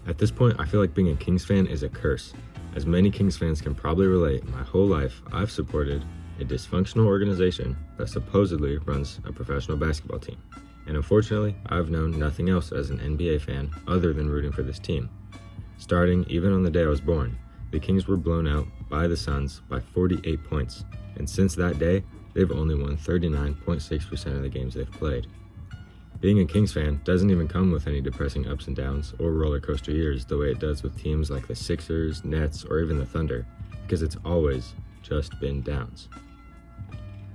At this point, I feel like being a Kings fan is a curse. As many Kings fans can probably relate, my whole life I've supported a dysfunctional organization that supposedly runs a professional basketball team. And unfortunately, I've known nothing else as an NBA fan other than rooting for this team. Starting even on the day I was born, the Kings were blown out by the Suns by 48 points, and since that day, they've only won 39.6% of the games they've played. Being a Kings fan doesn't even come with any depressing ups and downs or roller coaster years the way it does with teams like the Sixers, Nets, or even the Thunder, because it's always just been downs.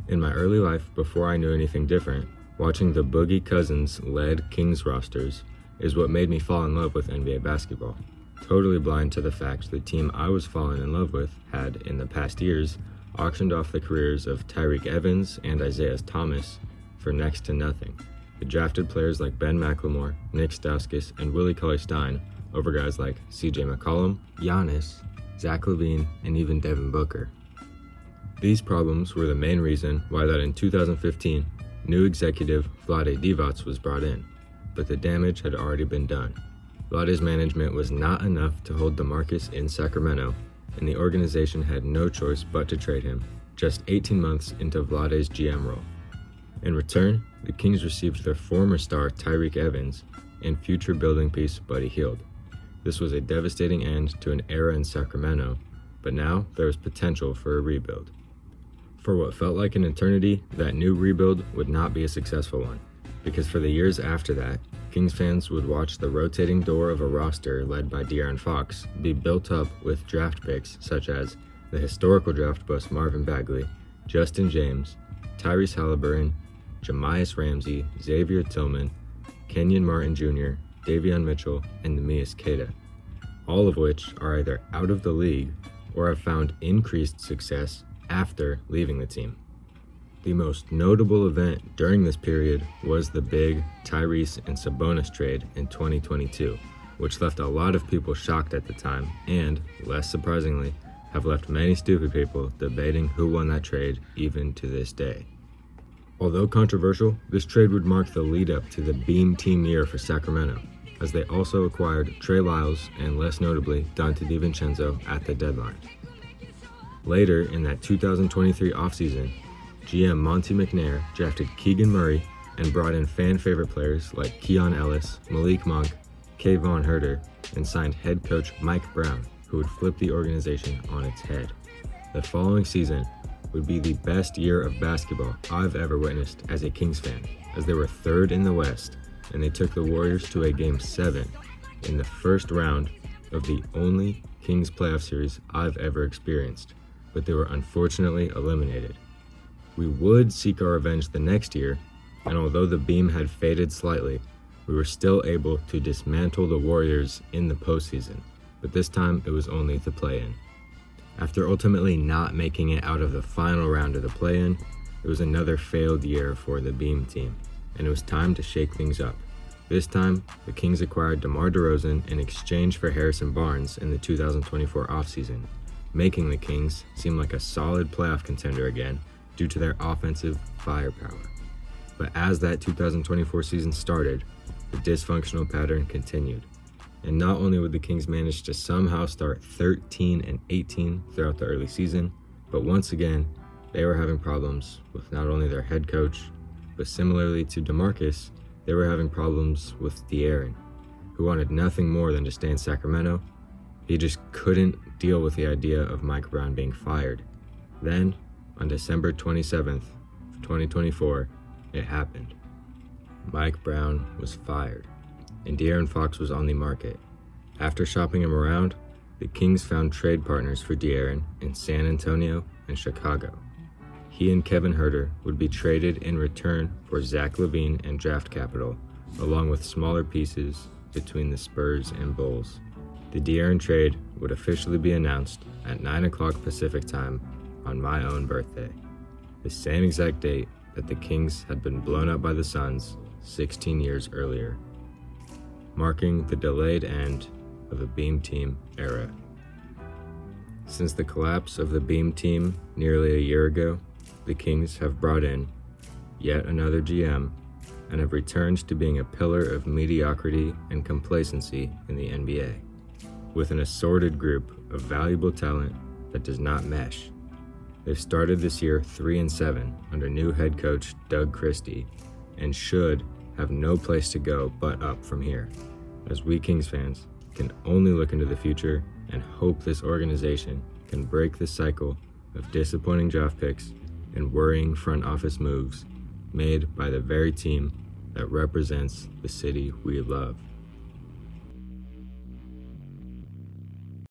In my early life, before I knew anything different, watching the Boogie Cousins-led Kings rosters is what made me fall in love with NBA basketball, totally blind to the fact the team I was falling in love with had, in the past years, auctioned off the careers of Tyreke Evans and Isaiah Thomas for next to nothing. They drafted players like Ben McLemore, Nick Stauskas, and Willie Cauley-Stein over guys like CJ McCollum, Giannis, Zach LaVine, and even Devin Booker. These problems were the main reason why that in 2015, new executive Vlade Divac was brought in, but the damage had already been done. Vlade's management was not enough to hold DeMarcus in Sacramento, and the organization had no choice but to trade him, just 18 months into Vlade's GM role. In return, the Kings received their former star Tyreke Evans and future building piece Buddy Hield. This was a devastating end to an era in Sacramento, but now there was potential for a rebuild. For what felt like an eternity, that new rebuild would not be a successful one, because for the years after that, Kings fans would watch the rotating door of a roster led by De'Aaron Fox be built up with draft picks such as the historical draft bust Marvin Bagley, Justin James, Tyrese Halliburton, Jamias Ramsey, Xavier Tillman, Kenyon Martin Jr., Davion Mitchell, and Neemias Queta, all of which are either out of the league or have found increased success after leaving the team. The most notable event during this period was the big Tyrese and Sabonis trade in 2022, which left a lot of people shocked at the time and, less surprisingly, have left many stupid people debating who won that trade even to this day. Although controversial, this trade would mark the lead up to the Beam Team year for Sacramento, as they also acquired Trey Lyles and, less notably, Dante DiVincenzo at the deadline. Later in that 2023 offseason, GM Monty McNair drafted Keegan Murray and brought in fan-favorite players like Keon Ellis, Malik Monk, Kayvon Huerter, and signed head coach Mike Brown, who would flip the organization on its head. The following season would be the best year of basketball I've ever witnessed as a Kings fan, as they were third in the West, and they took the Warriors to a Game 7 in the first round of the only Kings playoff series I've ever experienced, but they were unfortunately eliminated. We would seek our revenge the next year, and although the beam had faded slightly, we were still able to dismantle the Warriors in the postseason, but this time it was only the play-in. After ultimately not making it out of the final round of the play-in, it was another failed year for the Beam team, and it was time to shake things up. This time, the Kings acquired DeMar DeRozan in exchange for Harrison Barnes in the 2024 offseason, making the Kings seem like a solid playoff contender again due to their offensive firepower. But as that 2024 season started, the dysfunctional pattern continued. And not only would the Kings manage to somehow start 13-18 throughout the early season, but once again, they were having problems with not only their head coach, but similarly to DeMarcus, they were having problems with De'Aaron, who wanted nothing more than to stay in Sacramento. He just couldn't deal with the idea of Mike Brown being fired. Then, on December 27th, 2024, it happened. Mike Brown was fired, and De'Aaron Fox was on the market. After shopping him around, the Kings found trade partners for De'Aaron in San Antonio and Chicago. He and Kevin Huerter would be traded in return for Zach LaVine and draft capital, along with smaller pieces between the Spurs and Bulls. The De'Aaron trade would officially be announced at 9 o'clock Pacific time on my own birthday, the same exact date that the Kings had been blown up by the Suns 16 years earlier, marking the delayed end of the Beam Team era. Since the collapse of the Beam Team nearly a year ago, the Kings have brought in yet another GM and have returned to being a pillar of mediocrity and complacency in the NBA, with an assorted group of valuable talent that does not mesh. They've started this year 3-7 under new head coach Doug Christie and should have no place to go but up from here, as we Kings fans can only look into the future and hope this organization can break the cycle of disappointing draft picks and worrying front office moves made by the very team that represents the city we love.